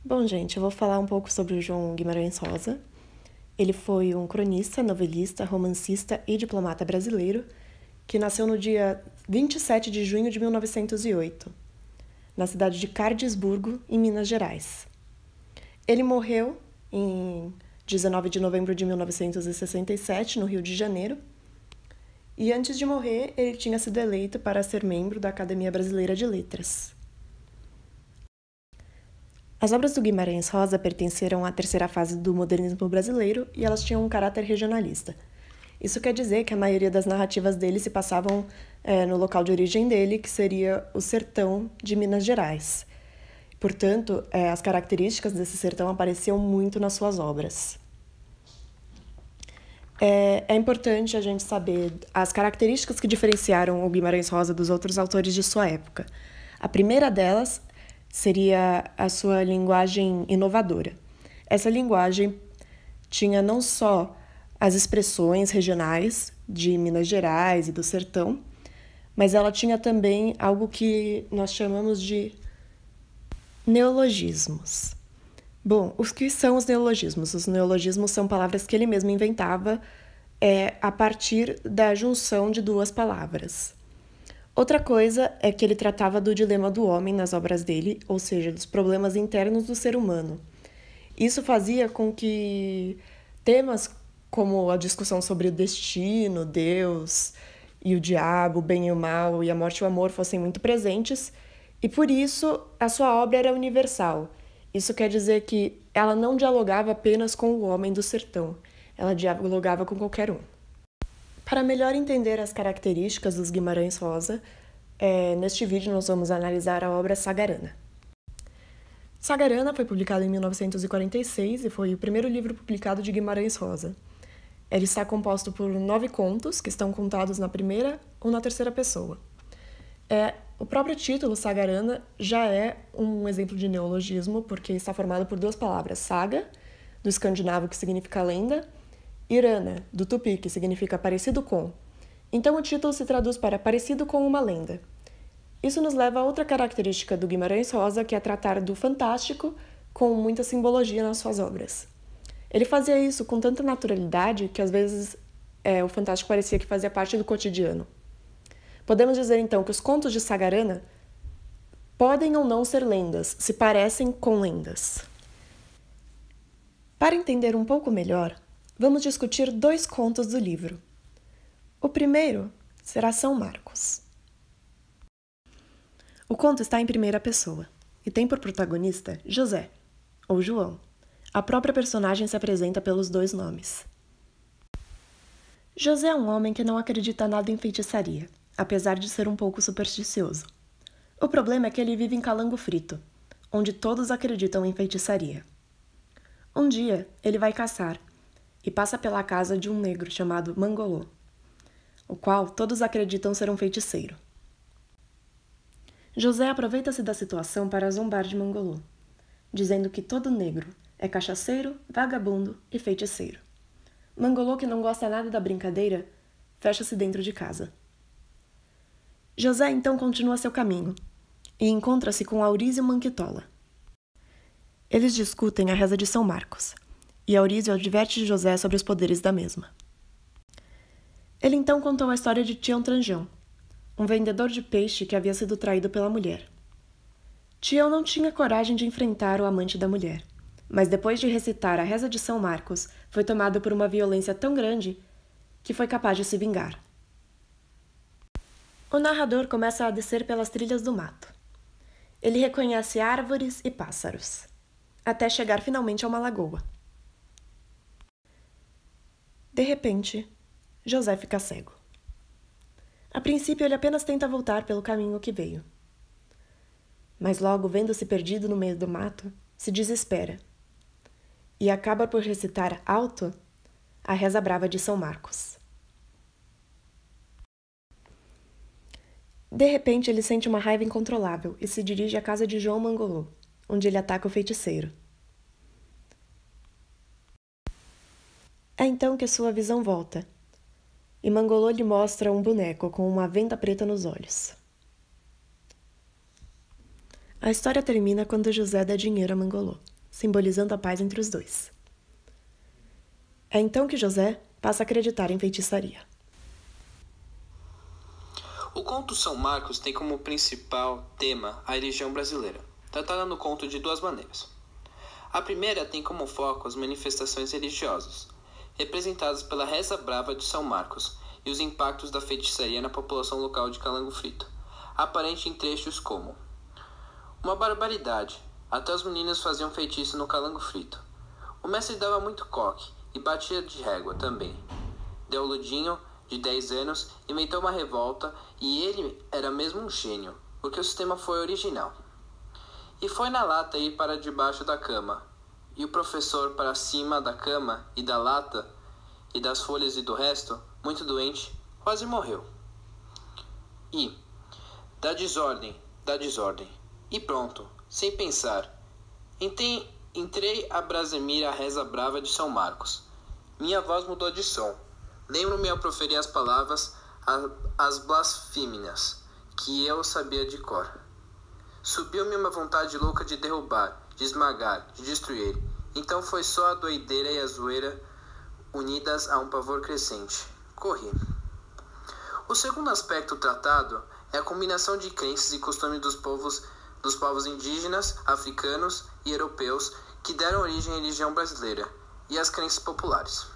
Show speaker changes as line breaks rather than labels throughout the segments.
Bom, gente, eu vou falar um pouco sobre o João Guimarães Rosa. Ele foi um cronista, novelista, romancista e diplomata brasileiro que nasceu no dia 27 de junho de 1908, na cidade de Cardisburgo, em Minas Gerais. Ele morreu em 19 de novembro de 1967, no Rio de Janeiro, e antes de morrer, ele tinha sido eleito para ser membro da Academia Brasileira de Letras. As obras do Guimarães Rosa pertenceram à terceira fase do modernismo brasileiro e elas tinham um caráter regionalista. Isso quer dizer que a maioria das narrativas dele se passavam no local de origem dele, que seria o sertão de Minas Gerais. Portanto, as características desse sertão apareciam muito nas suas obras. É importante a gente saber as características que diferenciaram o Guimarães Rosa dos outros autores de sua época. A primeira delas seria a sua linguagem inovadora. Essa linguagem tinha não só as expressões regionais de Minas Gerais e do sertão, mas ela tinha também algo que nós chamamos de neologismos. Bom, os que são os neologismos? Os neologismos são palavras que ele mesmo inventava a partir da junção de duas palavras. Outra coisa é que ele tratava do dilema do homem nas obras dele, ou seja, dos problemas internos do ser humano. Isso fazia com que temas como a discussão sobre o destino, Deus e o diabo, o bem e o mal, e a morte e o amor fossem muito presentes, e por isso a sua obra era universal. Isso quer dizer que ela não dialogava apenas com o homem do sertão, ela dialogava com qualquer um. Para melhor entender as características dos Guimarães Rosa, neste vídeo nós vamos analisar a obra Sagarana. Sagarana foi publicado em 1946 e foi o primeiro livro publicado de Guimarães Rosa. Ele está composto por 9 contos, que estão contados na primeira ou na terceira pessoa. O próprio título, Sagarana, já é um exemplo de neologismo, porque está formado por duas palavras, saga, do escandinavo, que significa lenda, e rana, do tupi, que significa parecido com. Então o título se traduz para parecido com uma lenda. Isso nos leva a outra característica do Guimarães Rosa, que é tratar do fantástico com muita simbologia nas suas obras. Ele fazia isso com tanta naturalidade que às vezes o fantástico parecia que fazia parte do cotidiano. Podemos dizer então que os contos de Sagarana podem ou não ser lendas, se parecem com lendas. Para entender um pouco melhor, vamos discutir 2 contos do livro. O primeiro será São Marcos. O conto está em primeira pessoa e tem por protagonista José, ou João. A própria personagem se apresenta pelos 2 nomes. José é um homem que não acredita nada em feitiçaria, apesar de ser um pouco supersticioso. O problema é que ele vive em Calango Frito, onde todos acreditam em feitiçaria. Um dia, ele vai caçar e passa pela casa de um negro chamado Mangolô, o qual todos acreditam ser um feiticeiro. José aproveita-se da situação para zombar de Mangolô, dizendo que todo negro é cachaceiro, vagabundo e feiticeiro. Mangolô, que não gosta nada da brincadeira, fecha-se dentro de casa. José então continua seu caminho e encontra-se com Aurísio Manquitola. Eles discutem a reza de São Marcos, e Aurísio adverte José sobre os poderes da mesma. Ele então contou a história de Tião Tranjão, um vendedor de peixe que havia sido traído pela mulher. Tião não tinha coragem de enfrentar o amante da mulher, mas depois de recitar a reza de São Marcos, foi tomado por uma violência tão grande que foi capaz de se vingar. O narrador começa a descer pelas trilhas do mato. Ele reconhece árvores e pássaros, até chegar finalmente a uma lagoa. De repente, José fica cego. A princípio, ele apenas tenta voltar pelo caminho que veio. Mas logo, vendo-se perdido no meio do mato, se desespera e acaba por recitar alto a reza brava de São Marcos. De repente, ele sente uma raiva incontrolável e se dirige à casa de João Mangolô, onde ele ataca o feiticeiro. É então que sua visão volta, e Mangolô lhe mostra um boneco com uma venda preta nos olhos. A história termina quando José dá dinheiro a Mangolô, simbolizando a paz entre os dois. É então que José passa a acreditar em feitiçaria.
O conto São Marcos tem como principal tema a religião brasileira, tratada no conto de duas maneiras. A primeira tem como foco as manifestações religiosas, representadas pela Reza Brava de São Marcos e os impactos da feitiçaria na população local de Calango Frito, aparente em trechos como: uma barbaridade, até os meninos faziam feitiço no Calango Frito. O mestre dava muito coque e batia de régua também. Deu Ludinho, de 10 anos, inventou uma revolta e ele era mesmo um gênio, porque o sistema foi original. E foi na lata ir para debaixo da cama, e o professor para cima da cama e da lata, e das folhas e do resto, muito doente, quase morreu. E, dá desordem, e pronto, sem pensar. Entrei a Brasemir a Reza Brava de São Marcos. Minha voz mudou de som. Lembro-me ao proferir as palavras, as blasfêmias, que eu sabia de cor. Subiu-me uma vontade louca de derrubar, de esmagar, de destruir. Então foi só a doideira e a zoeira unidas a um pavor crescente. Corri. O segundo aspecto tratado é a combinação de crenças e costumes dos povos indígenas, africanos e europeus que deram origem à religião brasileira e às crenças populares.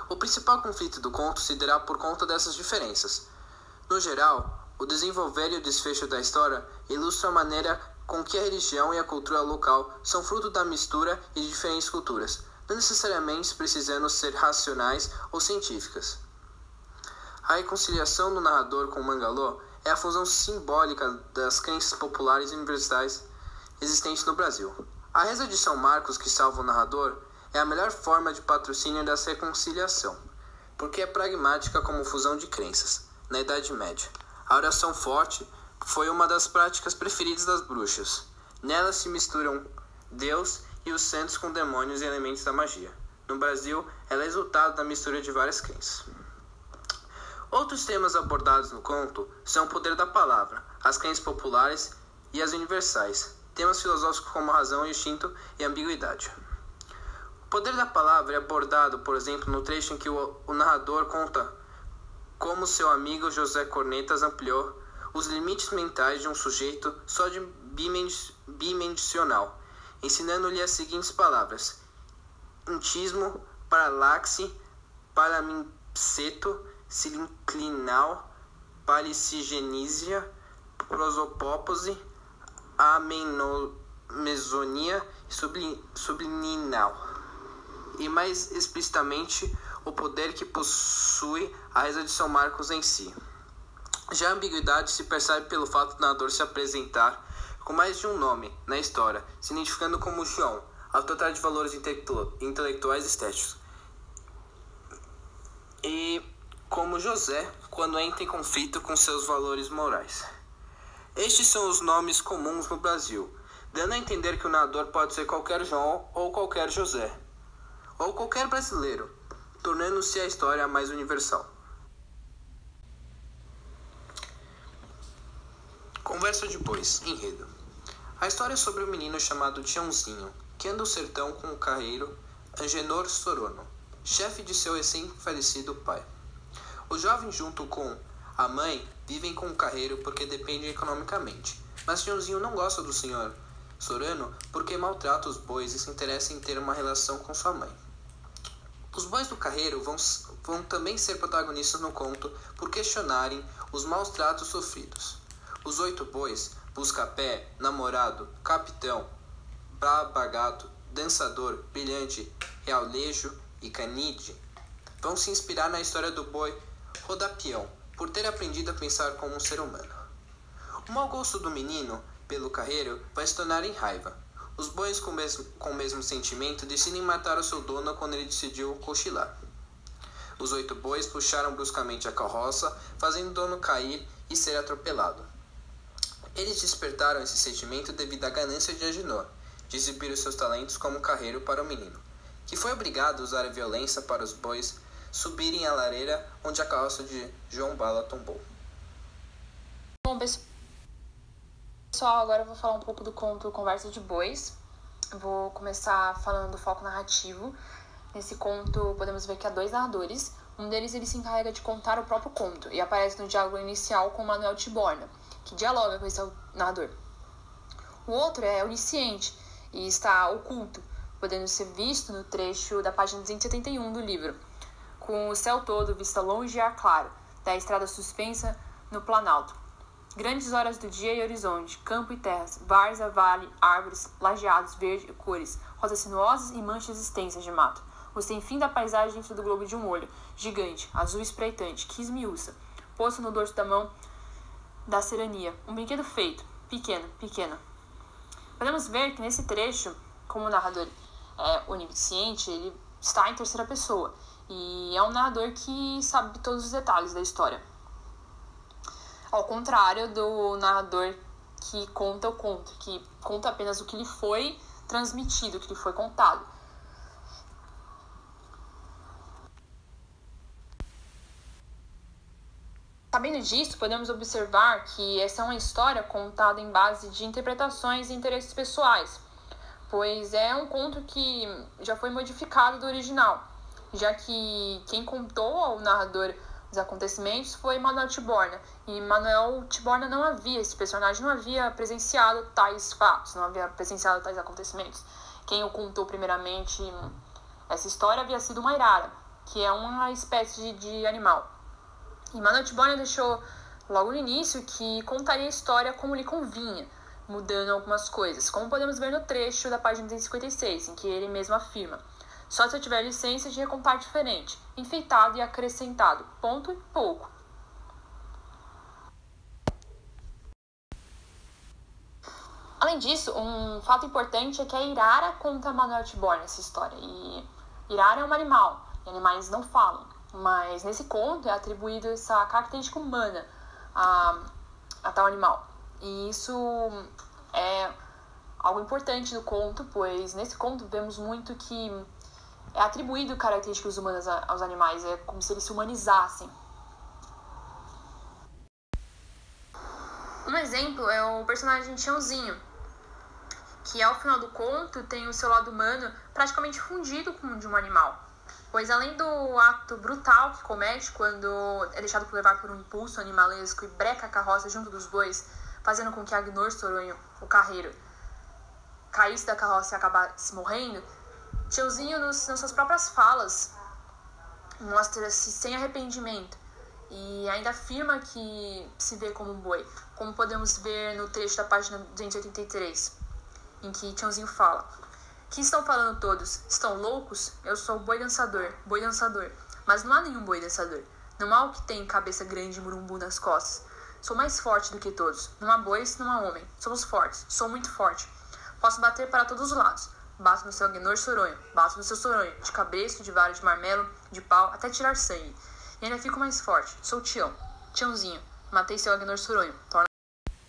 O principal conflito do conto se dará por conta dessas diferenças. No geral, o desenvolver e o desfecho da história ilustram a maneira com que a religião e a cultura local são fruto da mistura de diferentes culturas, não necessariamente precisando ser racionais ou científicas. A reconciliação do narrador com Mangalô é a fusão simbólica das crenças populares e universais existentes no Brasil. A reza de São Marcos que salva o narrador é a melhor forma de patrocínio dessa reconciliação, porque é pragmática como fusão de crenças. Na Idade Média, a oração forte foi uma das práticas preferidas das bruxas. Nela se misturam Deus e os santos com demônios e elementos da magia. No Brasil, ela é resultado da mistura de várias crenças. Outros temas abordados no conto são o poder da palavra, as crenças populares e as universais, temas filosóficos como a razão, o instinto e a ambiguidade. O poder da palavra é abordado, por exemplo, no trecho em que o narrador conta como seu amigo José Cornetas ampliou os limites mentais de um sujeito só de bidimensional, ensinando-lhe as seguintes palavras: intismo, paralaxe, paralimpseto, silinclinal, palicigenísia, prosopópose, amenomesonia e subliminal. E mais explicitamente, o poder que possui a reza de São Marcos em si. Já a ambiguidade se percebe pelo fato do narrador se apresentar com mais de um nome na história, se identificando como João, ao tratar de valores intelectuais e estéticos, e como José, quando entra em conflito com seus valores morais. Estes são os nomes comuns no Brasil, dando a entender que o narrador pode ser qualquer João ou qualquer José, ou qualquer brasileiro, tornando-se a história mais universal. Conversa depois, enredo. A história é sobre um menino chamado Tiãozinho, que anda o sertão com o carreiro Angenor Sorono, chefe de seu recém-falecido pai. O jovem, junto com a mãe, vivem com o carreiro porque dependem economicamente, mas Tiãozinho não gosta do senhor Sorano porque maltrata os bois e se interessa em ter uma relação com sua mãe. Os bois do carreiro vão também ser protagonistas no conto por questionarem os maus tratos sofridos. Os 8 bois, Busca-Pé, Namorado, Capitão, Babagato, Dançador, Brilhante, Realejo e Canide, vão se inspirar na história do boi Rodapião, por ter aprendido a pensar como um ser humano. O mau gosto do menino pelo carreiro vai se tornar em raiva. Os bois com o mesmo sentimento decidem matar o seu dono quando ele decidiu cochilar. Os 8 bois puxaram bruscamente a carroça, fazendo o dono cair e ser atropelado. Eles despertaram esse sentimento devido à ganância de Agenor, de exibir os seus talentos como carreiro para o menino, que foi obrigado a usar a violência para os bois subirem a lareira onde a carroça de João Bala tombou.
Bom, pessoal, Pessoal, agora eu vou falar um pouco do conto Conversa de Bois. Vou começar falando do foco narrativo. Nesse conto, podemos ver que há 2 narradores. Um deles ele se encarrega de contar o próprio conto e aparece no diálogo inicial com Manuel Tiborna, que dialoga com esse narrador. O outro é onisciente e está oculto, podendo ser visto no trecho da página 271 do livro, com o céu todo, vista longe e ar claro, da estrada suspensa no Planalto. Grandes horas do dia e horizonte, campo e terras, várzea, vale, árvores, lajeados, verde e cores, rosas sinuosas e manchas extensas de mato. O sem fim da paisagem dentro do globo de um olho, gigante, azul espreitante, que esmiuça, posto no dorso da mão da serania. Um brinquedo feito, pequeno, pequeno. Podemos ver que nesse trecho, como o narrador é onisciente, ele está em terceira pessoa. E é um narrador que sabe todos os detalhes da história. Ao contrário do narrador que conta o conto, que conta apenas o que lhe foi transmitido, o que lhe foi contado. Sabendo disso, podemos observar que essa é uma história contada em base de interpretações e interesses pessoais, pois é um conto que já foi modificado do original, já que quem contou ao narrador os acontecimentos foi Manuel Tiborna, e Manuel Tiborna esse personagem não havia presenciado tais fatos, não havia presenciado tais acontecimentos. Quem o contou primeiramente essa história havia sido uma arara, que é uma espécie de animal. E Manuel Tiborna deixou logo no início que contaria a história como lhe convinha, mudando algumas coisas, como podemos ver no trecho da página 256, em que ele mesmo afirma: só se eu tiver licença de recontar diferente, enfeitado e acrescentado, ponto e pouco. Além disso, um fato importante é que a Irara conta a Manuel Tiborna essa história. E Irara é um animal, e animais não falam. Mas nesse conto é atribuída essa característica humana a tal animal. E isso é algo importante do conto, pois nesse conto vemos muito que é atribuído características humanas aos animais, é como se eles se humanizassem. Um exemplo é o personagem Tiãozinho, que ao final do conto tem o seu lado humano praticamente fundido com o de um animal. Pois além do ato brutal que comete quando é deixado levar por um impulso animalesco e breca a carroça junto dos bois, fazendo com que Agnor Soronho, o carreiro, caísse da carroça e acabasse morrendo, Tiãozinho, nas suas próprias falas, mostra-se sem arrependimento e ainda afirma que se vê como um boi, como podemos ver no trecho da página 283, em que Tiãozinho fala: que estão falando todos? Estão loucos? Eu sou o boi dançador. Mas não há nenhum boi dançador. Não há o que tem cabeça grande e murumbu nas costas. Sou mais forte do que todos. Não há bois, não há homem. Somos fortes. Sou muito forte. Posso bater para todos os lados. Bato no seu Agnor Soronho. Bato no seu Soronho. De cabresto, de vara, de marmelo, de pau, até tirar sangue. E ainda fico mais forte. Sou Tião. Tiãozinho. Matei seu Agnor Soronho.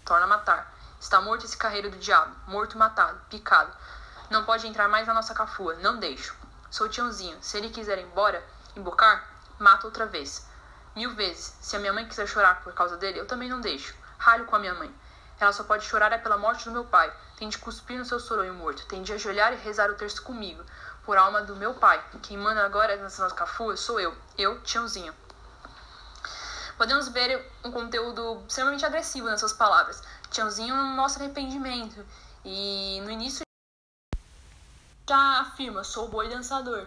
Torna a matar. Está morto esse carreiro do diabo. Morto, matado, picado. Não pode entrar mais na nossa cafua, não deixo. Sou Tiãozinho, se ele quiser ir embora, embocar, mato outra vez. 1000 vezes. Se a minha mãe quiser chorar por causa dele, eu também não deixo. Ralho com a minha mãe. Ela só pode chorar pela morte do meu pai. Tem de cuspir no seu soronho morto. Tem de ajoelhar e rezar o terço comigo. Por alma do meu pai. Quem manda agora nessa nossa cafua sou eu. Eu, Tiãozinho. Podemos ver um conteúdo extremamente agressivo nessas palavras. Tiãozinho mostra arrependimento. E no início já afirma: sou o boi dançador.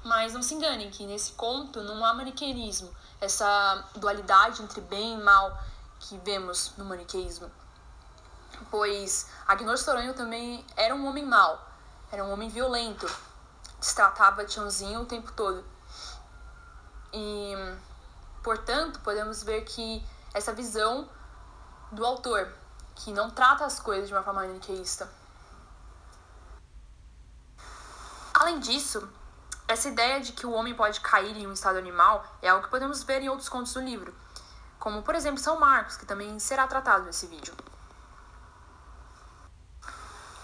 Mas não se enganem que nesse conto não há maniqueísmo, essa dualidade entre bem e mal que vemos no maniqueísmo. Pois Agnor Soronho também era um homem mau, era um homem violento, destratava Tiãozinho o tempo todo. E, portanto, podemos ver que essa visão do autor, que não trata as coisas de uma forma maniqueísta. Além disso, essa ideia de que o homem pode cair em um estado animal é algo que podemos ver em outros contos do livro, como, por exemplo, São Marcos, que também será tratado nesse vídeo.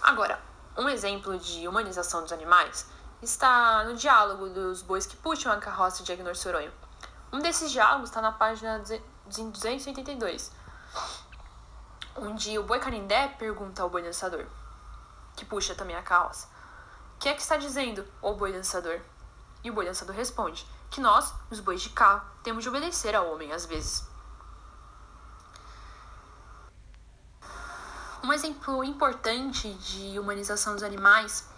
Agora, um exemplo de humanização dos animais está no diálogo dos bois que puxam a carroça de Agnor Soronho. Um desses diálogos está na página 282. O Um dia o boi Canindé pergunta ao boi dançador, que puxa também a carroça: "O que é que está dizendo, ô boi dançador?" E o boi dançador responde que nós, os bois de carro, temos de obedecer ao homem às vezes. Um exemplo importante de humanização dos animais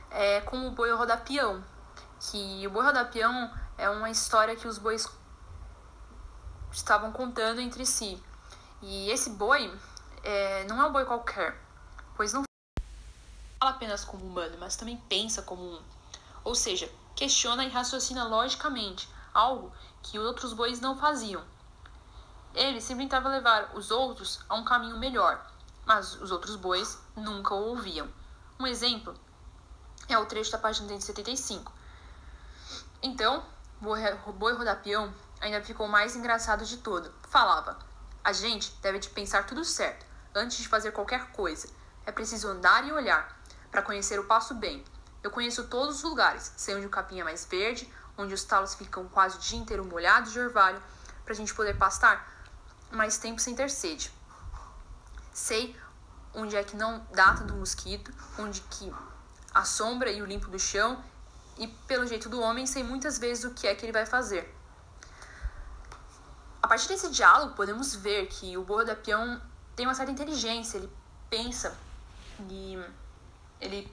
é com o boi rodapião, que o boi rodapião é uma história que os bois estavam contando entre si. E esse boi não é um boi qualquer, pois não fala apenas como humano, mas também pensa como um. Ou seja, questiona e raciocina logicamente, algo que os outros bois não faziam. Ele sempre tentava levar os outros a um caminho melhor, mas os outros bois nunca o ouviam. Um exemplo é o trecho da página 175. Então, o boi rodapião ainda ficou mais engraçado de todo. Falava: "A gente deve de pensar tudo certo antes de fazer qualquer coisa. É preciso andar e olhar para conhecer o passo bem. Eu conheço todos os lugares, sei onde o capim é mais verde, onde os talos ficam quase o dia inteiro molhados de orvalho, para a gente poder pastar mais tempo sem ter sede. Sei onde é que não dá tanto mosquito, onde que a sombra e o limpo do chão, e pelo jeito do homem, sei muitas vezes o que é que ele vai fazer." A partir desse diálogo, podemos ver que o boi rodapião tem uma certa inteligência, ele pensa e ele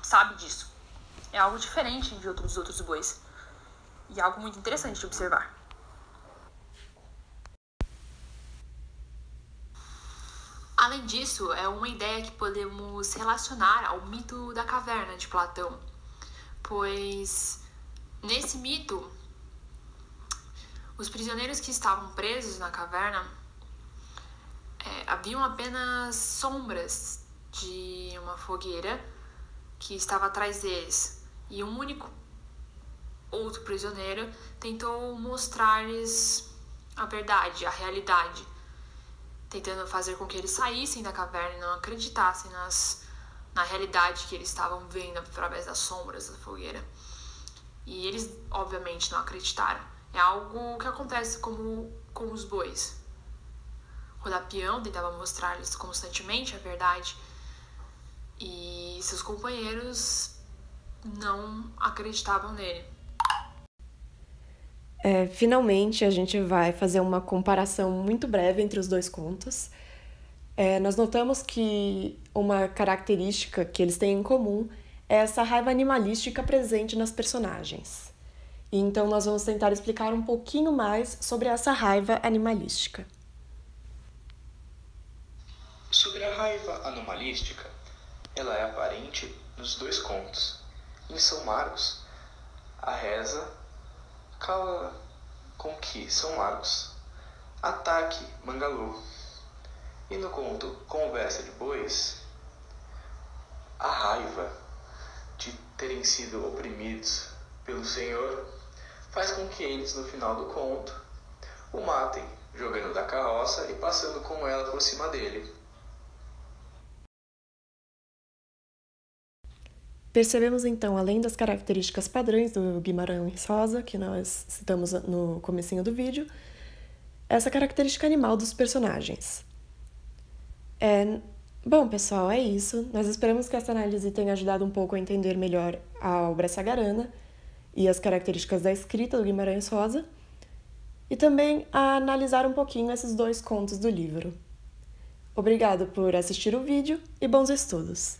sabe disso. É algo diferente dos outros bois. E é algo muito interessante de observar. Além disso, é uma ideia que podemos relacionar ao mito da caverna de Platão, pois nesse mito, os prisioneiros que estavam presos na caverna haviam apenas sombras de uma fogueira que estava atrás deles, e um único outro prisioneiro tentou mostrar-lhes a verdade, a realidade, tentando fazer com que eles saíssem da caverna e não acreditassem na realidade que eles estavam vendo através das sombras da fogueira. E eles, obviamente, não acreditaram. É algo que acontece como com os bois. O rodapião tentava mostrar-lhes constantemente a verdade e seus companheiros não acreditavam nele.
Finalmente, a gente vai fazer uma comparação muito breve entre os dois contos. Nós notamos que uma característica que eles têm em comum é essa raiva animalística presente nas personagens. Então, nós vamos tentar explicar um pouquinho mais sobre essa raiva animalística.
Sobre a raiva animalística, ela é aparente nos dois contos. Em São Marcos, a reza cala com que São Marcos ataque Mangalô. E no conto Conversa de Bois, a raiva de terem sido oprimidos pelo Senhor faz com que eles, no final do conto, o matem, jogando da carroça e passando com ela por cima dele.
Percebemos então, além das características padrões do Guimarães Rosa, que nós citamos no comecinho do vídeo, essa característica animal dos personagens. Bom, pessoal, é isso. Nós esperamos que essa análise tenha ajudado um pouco a entender melhor a obra sagarana e as características da escrita do Guimarães Rosa, e também a analisar um pouquinho esses dois contos do livro. Obrigado por assistir o vídeo e bons estudos!